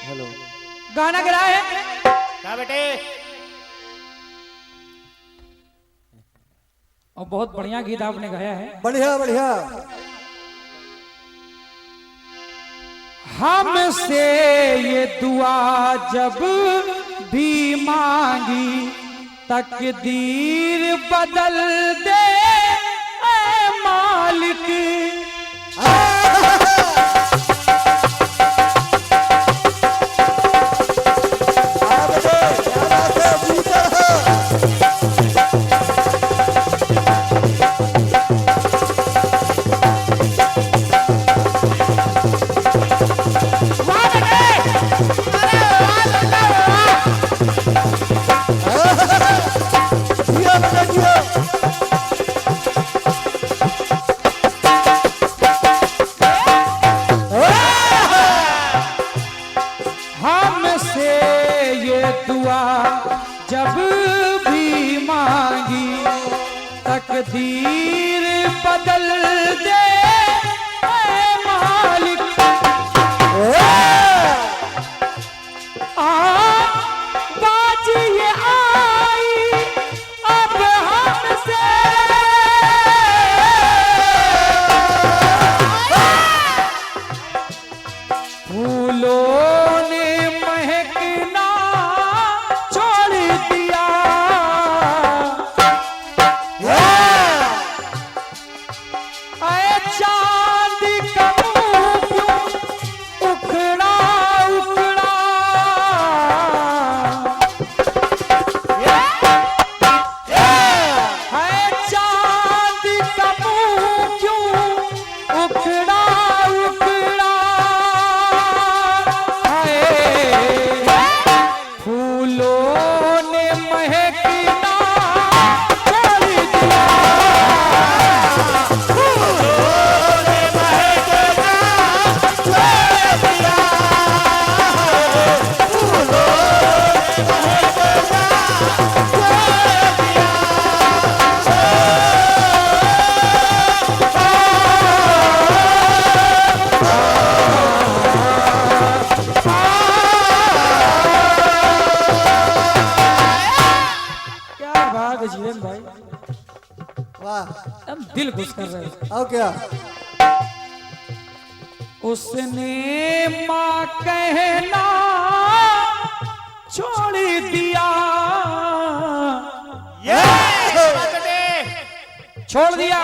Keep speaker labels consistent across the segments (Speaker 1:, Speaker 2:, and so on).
Speaker 1: Hello
Speaker 2: गाना गिरा है
Speaker 1: क्या बेटे?
Speaker 2: और बहुत बढ़िया गीत आपने गाया है।
Speaker 3: बढ़िया बढ़िया।
Speaker 2: हमसे ये दुआ जब भी मांगी तकदीर बदल दे ऐ मालिक। हमसे ये दुआ जब भी मांगी तकदीर बदल दे ऐ मालिक। बाज ये आई अब हमसे फूलों ने महकना छोड़ दिया। ऐ चांद का मुंह क्यों उखड़ा उखड़ा। ऐ चांद का मुंह क्यों उखड़ा उखड़ा। फूलों ने महकना छोड़ दिया। फूलों ने महकना छोड़ दिया। फूलों ने महकना छोड़ दिया। क्या बात है जीवन भाई,
Speaker 3: वाह।
Speaker 2: हम दिल खुश कर रहे हैं।
Speaker 3: और क्या?
Speaker 2: उसने माँ कहना छोड़ दिया। छोड़ दिया।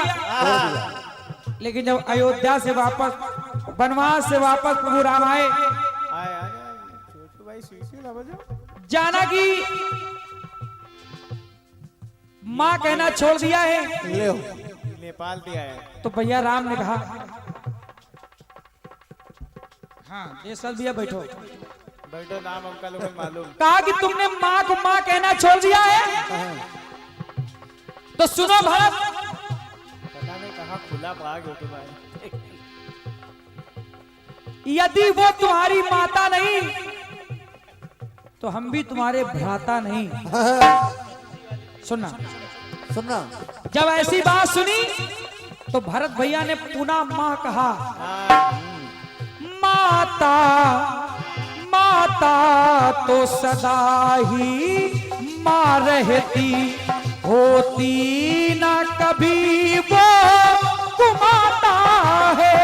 Speaker 2: लेकिन जब अयोध्या से वापस वनवास से वापस प्रभु राम आए,
Speaker 1: छोटू भाई सुई ना बजाओ।
Speaker 2: जानकी माँ कहना छोड़ दिया है।
Speaker 3: ले हो।
Speaker 1: नेपाल दिया है
Speaker 2: तो भैया राम ने कहा हाँ जैसल भैया बैठो।
Speaker 1: बैठो, नाम हमका लोगों को मालूम।
Speaker 2: कहा कि तुमने माँ को माँ कहना छोड़ दिया है तो सुनो भरत,
Speaker 1: पता नहीं कहाँ खुला भाग हो तुम्हारे।
Speaker 2: यदि वो तुम्हारी माता नहीं तो हम भी तुम्हारे भ्राता नहीं। सुनना
Speaker 3: सुनना।
Speaker 2: जब ऐसी बात सुनी तो भरत भैया ने पुनः माँ कहा। माता माता तो सदा ही माँ रहती, होती ना कभी वो कुमाता है।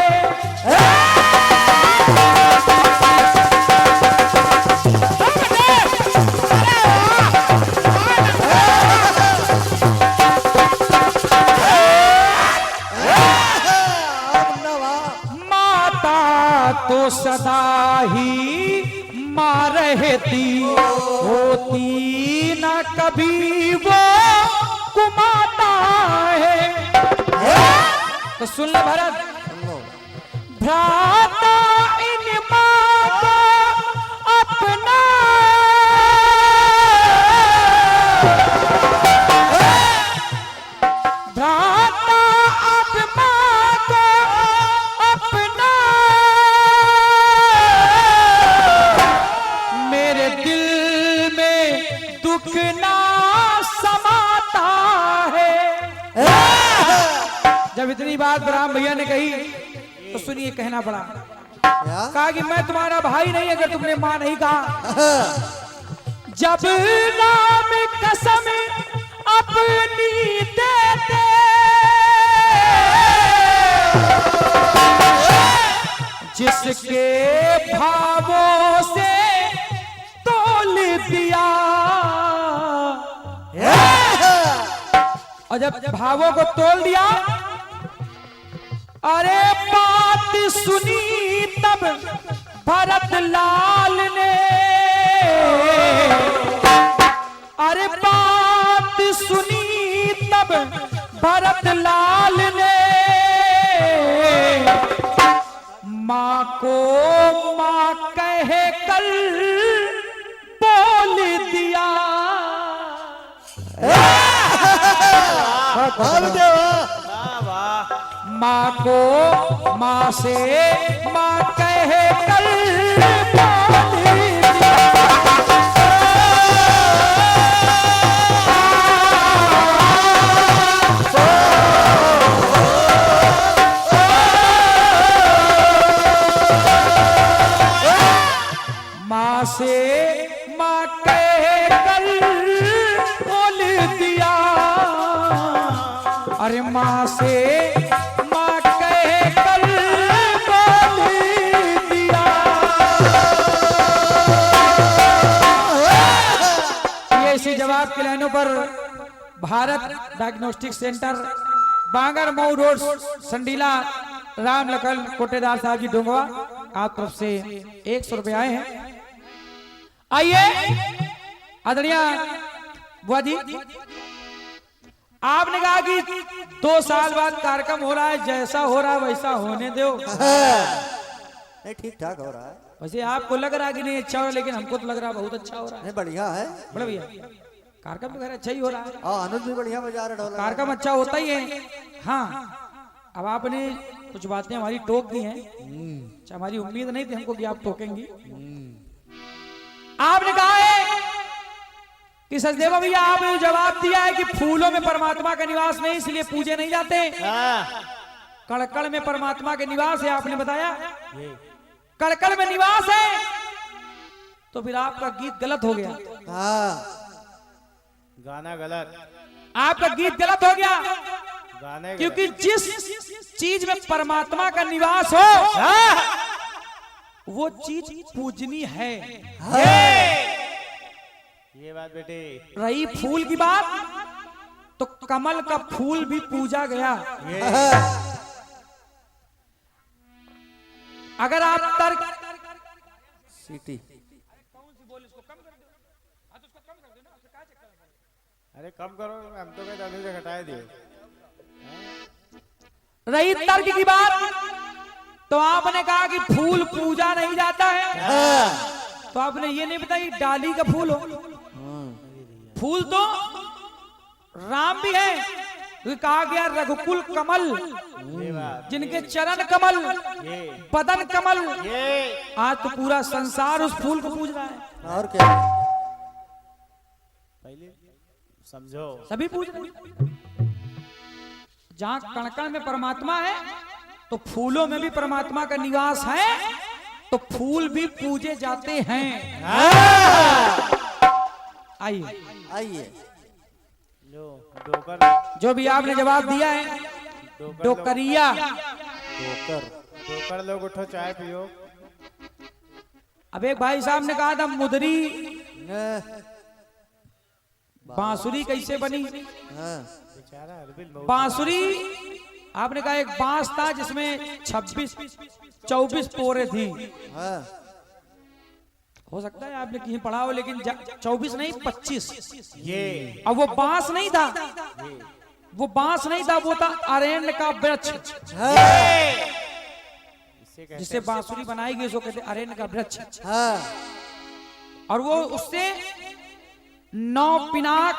Speaker 2: तो सदा ही माँ रहती, होती न कभी वो कुमाता है। तो सुन ले भरत, भ्राता इन माँ को अपना भ्राता अब माँ को अपना मेरे दिल में दुख ना समाता है। जब इतनी बात राम भैया ने कही तो सुनिए कहना पड़ा।
Speaker 3: क्या?
Speaker 2: कहा कि मैं तुम्हारा भाई नहीं अगर तुमने मां नहीं कहा। जब नाम कसम अपनी देते जिसके भावों से तोल दिया, और जब भावों को तोल दिया, अरे बात सुनी तब भरत लाल ने, अरे बात सुनी तब भरत लाल ने मां को मां कह कर बोल दिया। मां को मां से मां कह कर बोल दिया। मां से मां कह कर बोल दिया, अरे मां से मां कह कर बोल दिया। ये इसी जवाब के लाइनों पर भारत डायग्नोस्टिक सेंटर बांगर मऊ रोड संडीला राम लखन कोटेदार साहब जी डोंगवा, आप तरफ से 100 रुपए आए हैं। आइए आदरणीय बुआ जी, आपने कहा कि 2 साल बाद कार्यक्रम हो रहा है, जैसा हो रहा है वैसा होने दो।
Speaker 3: नहीं ठीक ठाक हो रहा है।
Speaker 2: वैसे आपको लग रहा है कि नहीं अच्छा हो रहा है, लेकिन हमको तो लग रहा है बहुत अच्छा हो रहा है।
Speaker 3: नहीं बढ़िया है।
Speaker 2: बड़ा भैया कार्यक्रम वगैरह अच्छा ही हो रहा है।
Speaker 3: हाँ अनुज भी बढ़िया बजा रहा है।
Speaker 2: कार्यक्रम अच्छा होता ही है। हाँ अब आपने कुछ बातें हमारी टोक दी हैं, हमारी उम्मीद नहीं थी हमको कि आप टोकेंगी। आपने कहा है कि सचदेवा भैया आपने जवाब दिया है कि फूलों में परमात्मा का निवास नहीं, इसलिए पूजे नहीं जाते। कड़कड़ में परमात्मा के निवास है, आपने बताया कड़कड़ में निवास है, तो फिर आपका गीत गलत हो गया।
Speaker 1: गाना गलत,
Speaker 2: आपका गीत गलत हो गया,
Speaker 1: गाने
Speaker 2: क्योंकि जिस चीज में परमात्मा का निवास हो वो चीज पूजनी है।
Speaker 1: ये बात बेटे।
Speaker 2: रही फूल की बात, तो कमल का फूल भी पूजा गया। अगर आप तर्क
Speaker 3: सीटी
Speaker 1: अरे कम करो, हम तो कहते अभी से घटाए दिए।
Speaker 2: रही तर्क की बात, तो आपने कहा कि फूल पूजा नहीं जाता है, तो आपने ये नहीं बताया कि डाली का फूल हो। फूल तो राम भी है, कहा गया रघुकुल कमल, जिनके चरण कमल, बदन कमल। आज तो पूरा संसार उस फूल को पूज रहा है।
Speaker 3: और क्या
Speaker 1: पहले समझो,
Speaker 2: सभी पूज रहे हैं। जहां कण-कण में परमात्मा है, तो फूलों में भी परमात्मा का निवास है, तो फूल भी पूजे जाते हैं। आइए
Speaker 3: आइए
Speaker 1: लो डोकर,
Speaker 2: जो भी आपने जवाब दिया है, डोकरिया
Speaker 1: डोकर लोग उठो चाय पियो।
Speaker 2: अब एक भाई साहब ने कहा था मुदरी बांसुरी कैसे बनी।
Speaker 1: बेचारा अरबिल बहुत
Speaker 2: बांसुरी आपने कहा एक बांस था जिसमें 24 पोरे थी। हो सकता है आपने कहीं पढ़ा हो, लेकिन 24 नहीं 25।
Speaker 1: ये
Speaker 2: अब वो बांस नहीं था, वो बांस नहीं था, वो था अरण्य का वृक्ष, जिससे बांसुरी बनाई गई, उसको कहते अरण्य का वृक्ष। और वो उससे 9 पिनाक,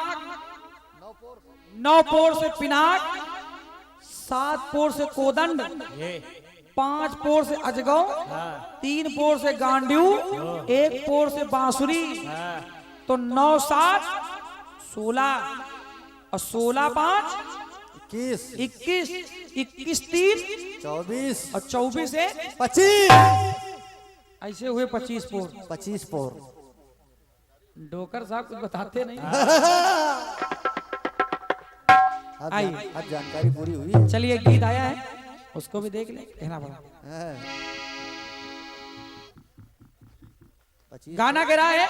Speaker 2: 9 पोर से पिनाक, 7 पोर से कोदंड, 5 पोर से अजगौ, 3 पोर से गांडू, 1 पोर से बांसुरी, तो 9 7 16 और 16 5 21 21 3
Speaker 3: 24
Speaker 2: और 24 से
Speaker 3: 25
Speaker 2: ऐसे हुए 25 पोर।
Speaker 3: 25 पोर।
Speaker 2: डोकर साहब कुछ बताते नहीं।
Speaker 3: आइए अब जानकारी पूरी हुई है।
Speaker 2: चलिए गीत आया है उसको भी देख ले, कहना पड़ा।
Speaker 3: 25
Speaker 2: गाना गिरा है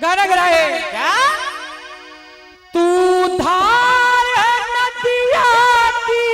Speaker 2: गाना गिरा है
Speaker 1: क्या?
Speaker 2: तू धार है नदिया की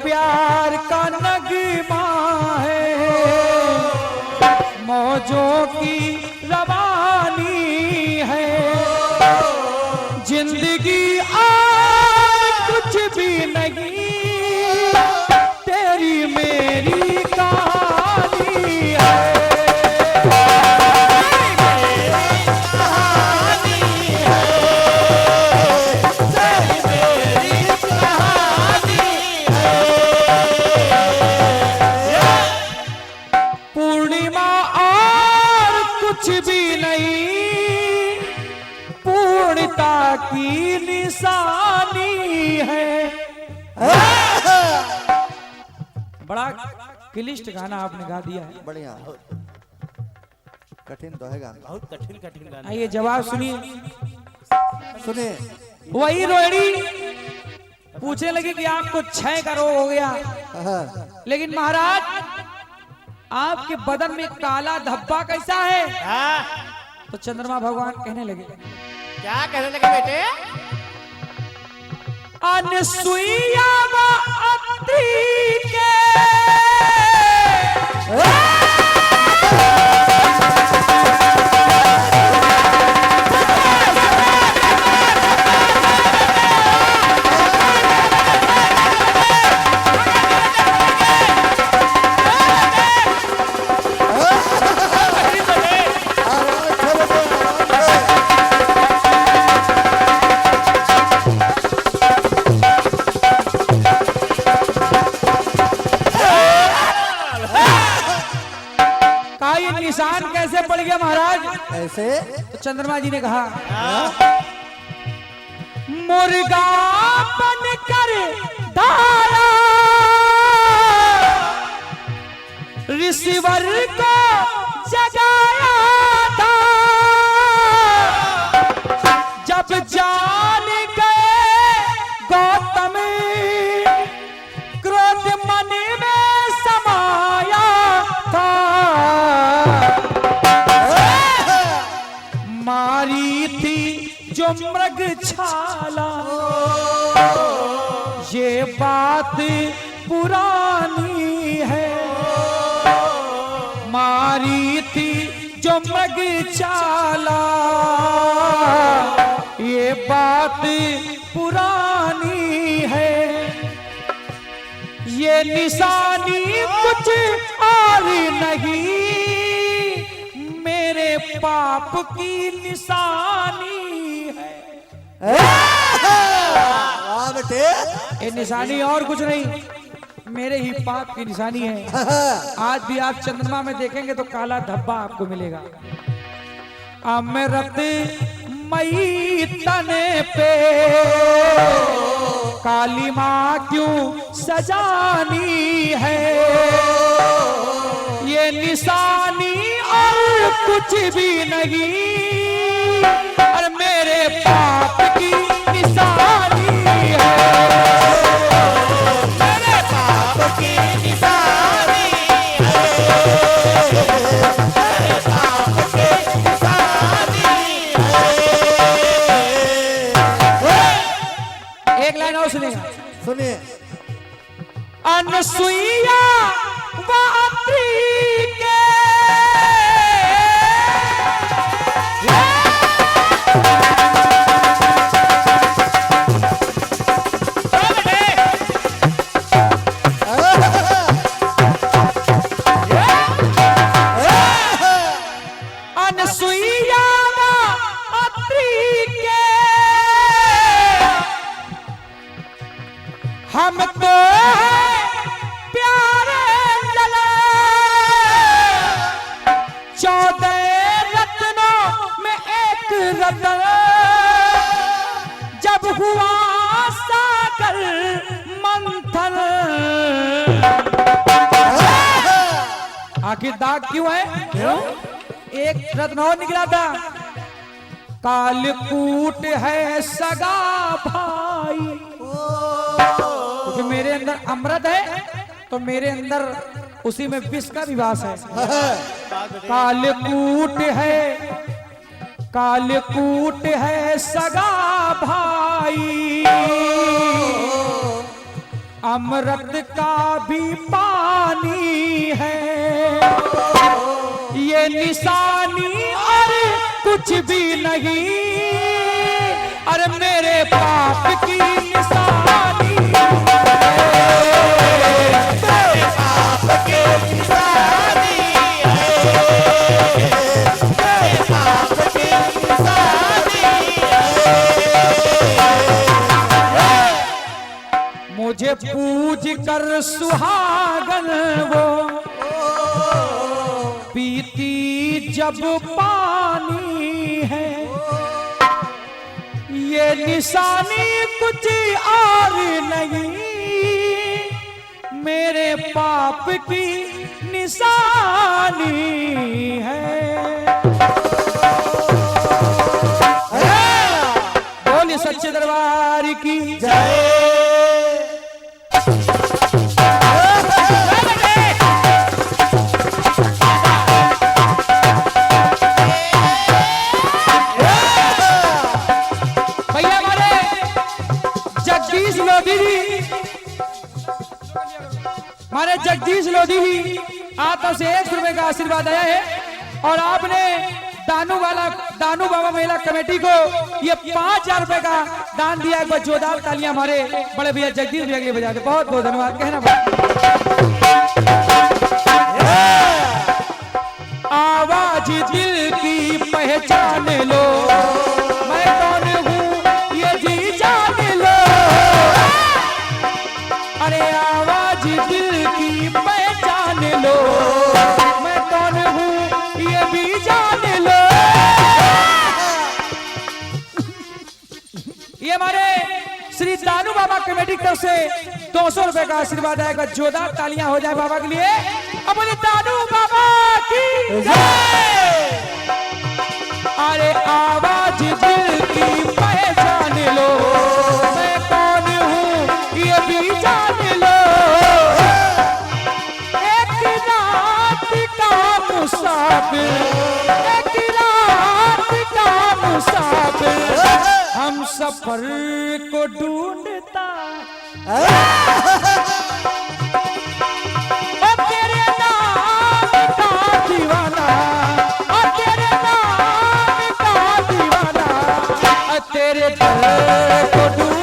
Speaker 2: प्यार का नगमा है, मौजों की रवानी है, जिंदगी आज कुछ भी नहीं, तेरी मेरी कहानी है। पूर्णिमा और कुछ भी नहीं, पूर्णता की निशानी है। बड़ा क्लिष्ट गाना आपने गा दिया है।
Speaker 3: बढ़िया, कठिन तो है गाना,
Speaker 1: बहुत कठिन कठिन गाना।
Speaker 2: आइए जवाब सुनिए।
Speaker 3: सुने।
Speaker 2: वही रोहिणी पूछने लगी कि आपको 6 का रोग हो गया, लेकिन महाराज आपके बदन में काला धब्बा कैसा है? तो चंद्रमा भगवान कहने लगे,
Speaker 1: क्या कहने लगे बेटे?
Speaker 2: अनसुईया व अत्रि के निशान कैसे पड़ गया महाराज?
Speaker 3: ऐसे
Speaker 2: तो चंद्रमा जी ने कहा, मुर्गा बनकर धारा ऋषिवर को जगाया था, मृगशाला, ये बात पुरानी है। मारी थी जो मृगशाला, ये बात पुरानी है। ये निशानी कुछ और नहीं, मेरे पाप की निशानी है।
Speaker 3: वाह बेटे,
Speaker 2: ये निशानी और कुछ नहीं, मेरे ही पाप की निशानी है। आज भी आप चंद्रमा में देखेंगे तो काला धब्बा आपको मिलेगा। अमृत मई तने पे काली माँ क्यों सजानी है। ये निशानी और कुछ भी नहीं, और मेरे पाप की निशानी है। मेरे पाप की निशानी है। मेरे पाप की निशानी है। एक लाइन और सुनिएगा,
Speaker 3: सुनिए।
Speaker 2: अनसुईया वात्री के अनसुईया वात्री के हम तो प्यारे लला, 14 रत्नों में एक रत्न, जब हुआ सागर मंथन। आखिर दाग क्यों है? क्यों? एक रत्न और निकला था। कालकूट है सगा भाई, क्योंकि मेरे अंदर अमृत है तो मेरे अंदर उसी में विष का भी वास है। कालकूट है, कालकूट है सगा भाई, अमृत का भी पानी है। ये निशानी और कुछ भी नहीं, अरे मेरे पाप की निशानी है। मेरे पाप की निशानी है। मेरे पाप की निशानी है। मुझे पूज कर सुहागन वो पीती जब पानी है। ये निशानी कुछ और नहीं, मेरे पाप की निशानी है। बोलिए सच्चे दरबार की जय। हमारे जगदीश लोधी जी आप से 100 रुपए का आशीर्वाद आया है, और आपने दानू बाबा मेला कमेटी को ये 5000 रुपए का दान दिया। एक बार जोरदार तालियां हमारे बड़े भैया जगदीश भैया के लिए बजा दे। बहुत बहुत धन्यवाद कहना आवाज दिल की पहचान लो, मैं कौन हूँ ये जी जान लो। अरे आवाज दिल की पहचान लो, मैं कौन हूँ ये भी जान लो। ये हमारे श्री दानू बाबा कमेटी की तरफ से 200 रुपए का आशीर्वाद आएगा। जोरदार तालियां हो जाए बाबा के लिए। अब बोले दानू बाबा की जय। अरे आवाज दिल की पहचान लो, मैं कौन हूँ ये भी जान लो। एक रात का मुसाफिर, एक रात का मुसाफिर, सफर को ढूंढता तेरे नाम का दीवाना, तेरे नाम का दीवाना, तेरे दर को ढूंढता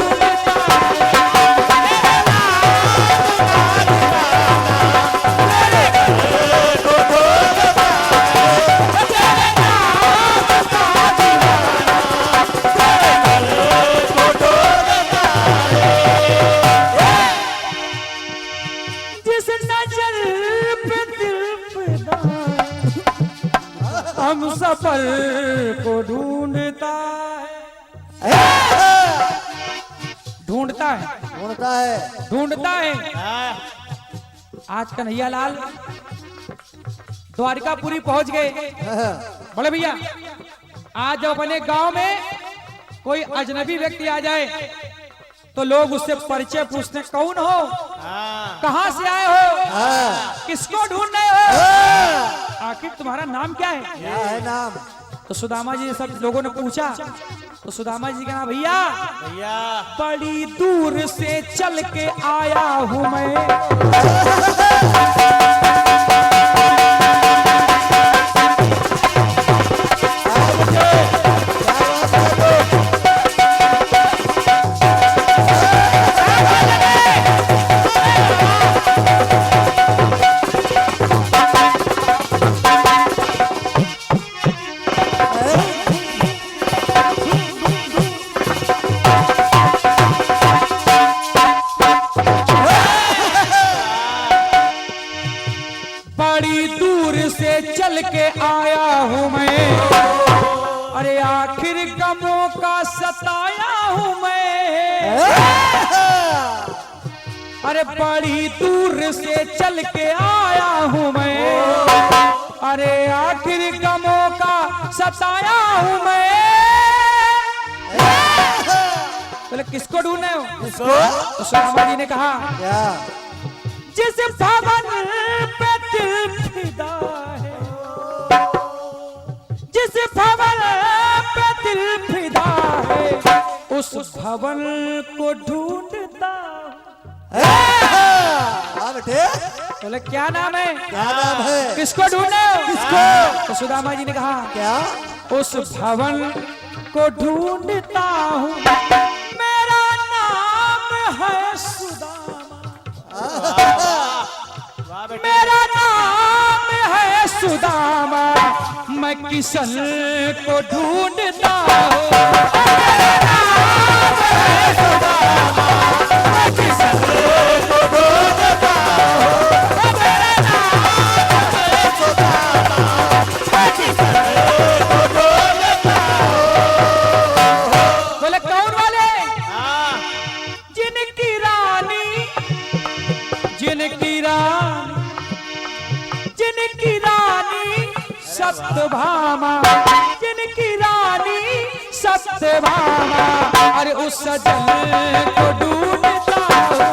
Speaker 2: हम सफर को ढूंढता है, ढूंढता है,
Speaker 3: ढूंढता है,
Speaker 2: ढूंढता है। आज कन्हैया लाल द्वारिकापुरी पहुंच गए। बड़े भैया, आज जब अपने गांव में कोई अजनबी व्यक्ति आ जाए तो लोग उससे परिचय पूछते, कौन हो, कहां से आए हो, किसको ढूंढ रहे हो, आखिर तुम्हारा नाम क्या है?
Speaker 3: क्या है नाम?
Speaker 2: तो सुदामा जी सब लोगों ने पूछा तो सुदामा जी कहा, भैया
Speaker 1: भैया
Speaker 2: बड़ी दूर से चल के आया हूं मैं, चल के आया हूं मैं, अरे आखिर गमों का सताया हूं मैं, अरे बड़ी दूर से चल के आया हूं मैं, अरे आखिर गमों का सताया हूं मैं। बोले किसको ढूंढे हो?
Speaker 3: किसको?
Speaker 2: तो सुदामा जी ने कहा,
Speaker 3: क्या?
Speaker 2: जिस भवन पे दिल फिदा है, जिस भवन पे दिल फिदा है, उस भवन को ढूंढता।
Speaker 3: बेटे
Speaker 2: बोले क्या नाम है?
Speaker 3: क्या नाम है?
Speaker 2: किसको ढूंढे हो?
Speaker 3: किसको?
Speaker 2: तो सुदामा जी ने कहा,
Speaker 3: क्या?
Speaker 2: उस भवन को ढूंढता हूँ, मेरा नाम है सुदामा, मेरा नाम है सुदामा, मैं किशन को ढूंढता हूँ, मेरा नाम है सुदामा, मैं किशन को ढूंढता हूँ, मेरा नाम है सुदामा, मैं किशन को ढूंढता हूँ। बोले कौन वाले? जिनकी रानी, जिनकी रानी, जिनकी रानी सत्यभामा, जिनकी रानी सत्यभामा, अरे उस सजन को ढूंढता हूँ,